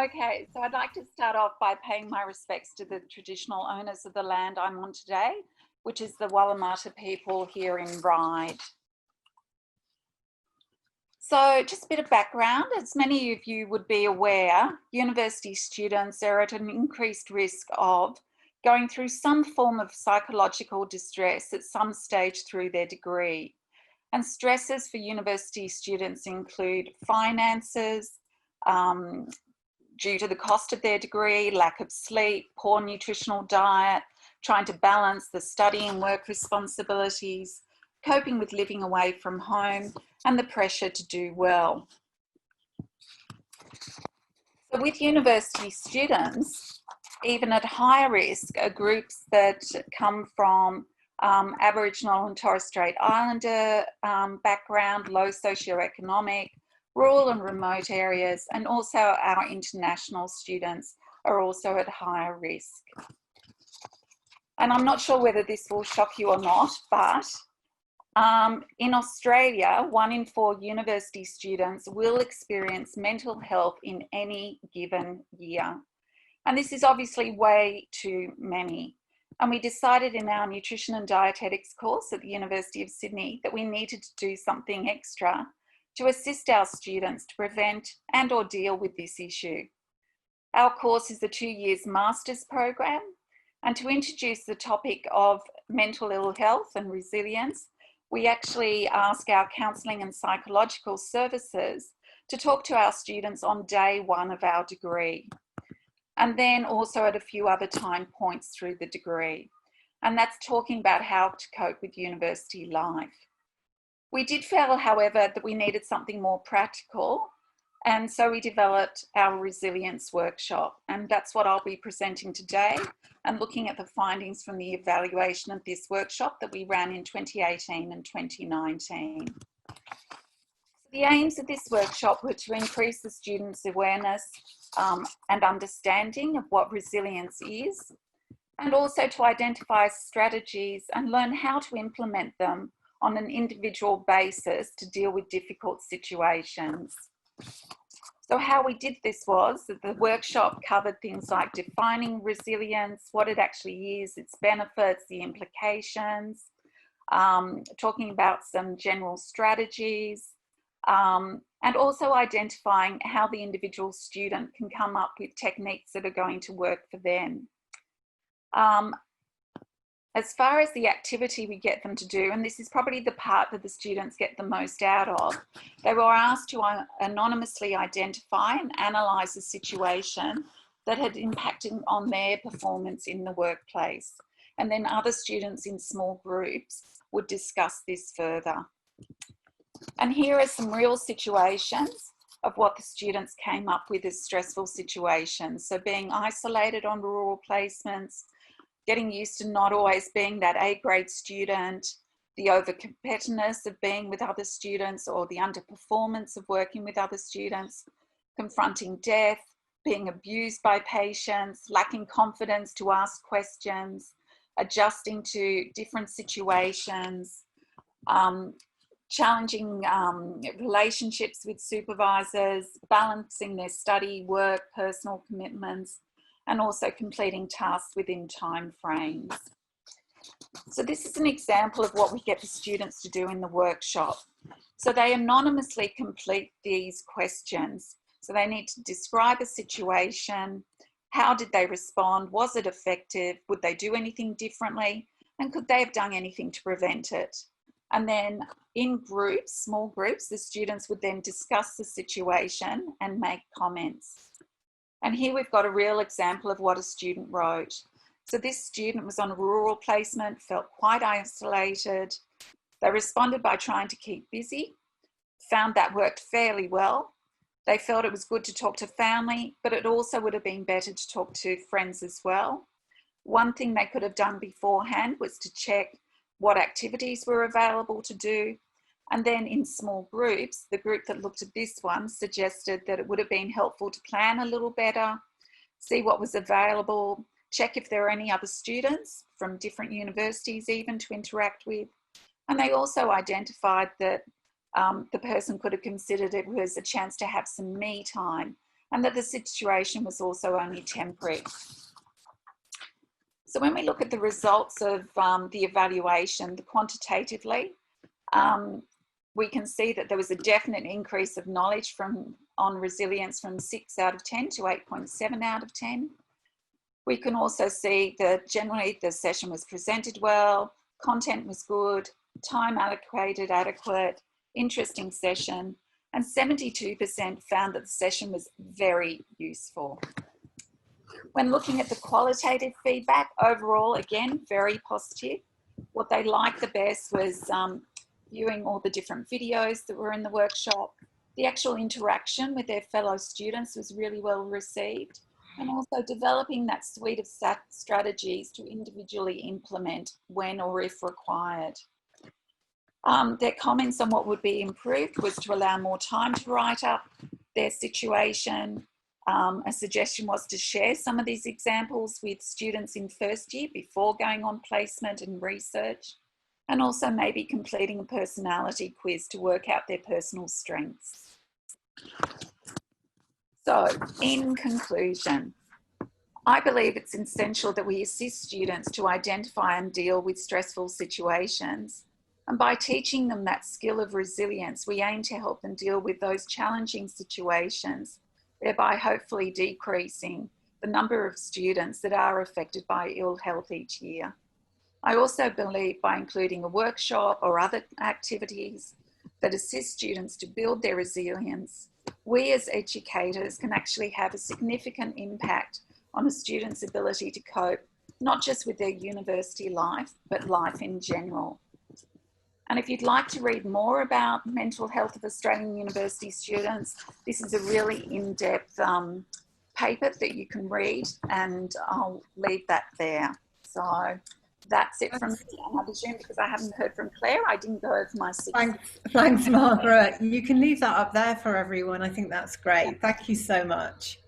Okay, so I'd like to start off by paying my respects to the traditional owners of the land I'm on today, which is the Wallamata people here in Ryde. So just a bit of background, as many of you would be aware, university students are at an increased risk of going through some form of psychological distress at some stage through their degree. And stresses for university students include finances, due to the cost of their degree, lack of sleep, poor nutritional diet, trying to balance the study and work responsibilities, coping with living away from home, and the pressure to do well. So with university students, even at higher risk, are groups that come from Aboriginal and Torres Strait Islander background, low socioeconomic, rural and remote areas, and also our international students are also at higher risk. And I'm not sure whether this will shock you or not, but in Australia, 1 in 4 university students will experience mental health in any given year. And this is obviously way too many. And we decided in our nutrition and dietetics course at the University of Sydney that we needed to do something extra to assist our students to prevent and or deal with this issue. Our course is a 2 years master's program, and to introduce the topic of mental ill health and resilience, we actually ask our counselling and psychological services to talk to our students on day 1 of our degree, and then also at a few other time points through the degree. And that's talking about how to cope with university life. We did feel, however, that we needed something more practical, and so we developed our resilience workshop, and that's what I'll be presenting today, and looking at the findings from the evaluation of this workshop that we ran in 2018 and 2019. The aims of this workshop were to increase the students' awareness and understanding of what resilience is, and also to identify strategies and learn how to implement them on an individual basis to deal with difficult situations. So how we did this was that the workshop covered things like defining resilience, what it actually is, its benefits, the implications, talking about some general strategies, and also identifying how the individual student can come up with techniques that are going to work for them. As far as the activity we get them to do, and this is probably the part that the students get the most out of, they were asked to anonymously identify and analyse a situation that had impacted on their performance in the workplace. And then other students in small groups would discuss this further. And here are some real situations of what the students came up with as stressful situations. So being isolated on rural placements, getting used to not always being that A-grade student, the over-competitiveness of being with other students or the underperformance of working with other students, confronting death, being abused by patients, lacking confidence to ask questions, adjusting to different situations, challenging relationships with supervisors, balancing their study, work, personal commitments, and also completing tasks within time frames. So this is an example of what we get the students to do in the workshop. So they anonymously complete these questions. So they need to describe a situation, how did they respond, was it effective, would they do anything differently, and could they have done anything to prevent it? And then in groups, small groups, the students would then discuss the situation and make comments. And here we've got a real example of what a student wrote. So this student was on a rural placement, felt quite isolated. They responded by trying to keep busy, found that worked fairly well. They felt it was good to talk to family, but it also would have been better to talk to friends as well. One thing they could have done beforehand was to check what activities were available to do. And then in small groups, the group that looked at this one suggested that it would have been helpful to plan a little better, see what was available, check if there are any other students from different universities even to interact with. And they also identified that the person could have considered it was a chance to have some me time and that the situation was also only temporary. So when we look at the results of the evaluation, quantitatively, we can see that there was a definite increase of knowledge on resilience from 6 out of 10 to 8.7 out of 10. We can also see that generally the session was presented well, content was good, time allocated adequate, interesting session, and 72% found that the session was very useful. When looking at the qualitative feedback, overall, again, very positive. What they liked the best was viewing all the different videos that were in the workshop. The actual interaction with their fellow students was really well received, and also developing that suite of strategies to individually implement when or if required. Their comments on what would be improved was to allow more time to write up their situation. A suggestion was to share some of these examples with students in first year before going on placement and research, and also maybe completing a personality quiz to work out their personal strengths. So, in conclusion, I believe it's essential that we assist students to identify and deal with stressful situations. And by teaching them that skill of resilience, we aim to help them deal with those challenging situations, thereby hopefully decreasing the number of students that are affected by ill health each year. I also believe by including a workshop or other activities that assist students to build their resilience, we as educators can actually have a significant impact on a student's ability to cope, not just with their university life, but life in general. And if you'd like to read more about mental health of Australian university students, this is a really in-depth paper that you can read, and I'll leave that there. So that's it from me. And I presume because I haven't heard from Claire, I didn't go over my 6. Thanks, Margaret. You can leave that up there for everyone. I think that's great. Thank you so much.